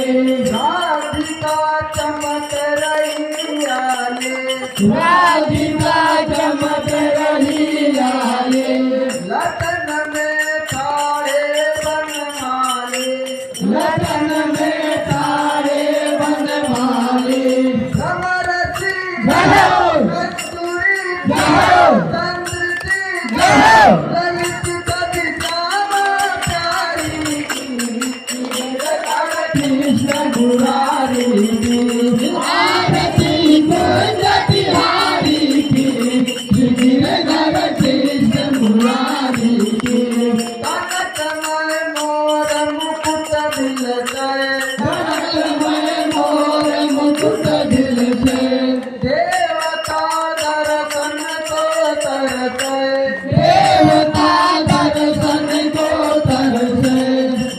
राधिका चमक रही आले, राधिका चमक रही आले, लखन में तारे बनमाले, लखन में तारे बनमाले। समरसी कस्तूरी चंद्रजी ललित कवि श्यामा प्यारी कृष्ण मुरारी की आरती कुंज बिहारी की, गिरधर कृष्ण मुरारी की। कनकमय मोर मुकुट बिलसै, कनकमय मोर मुकुट दिल से, देवता दर्शन को तरसै, देवता दर्शन को तरसे।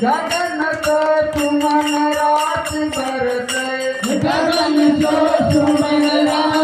गगन को सुमन रात बरसै, गगन को सुमन रात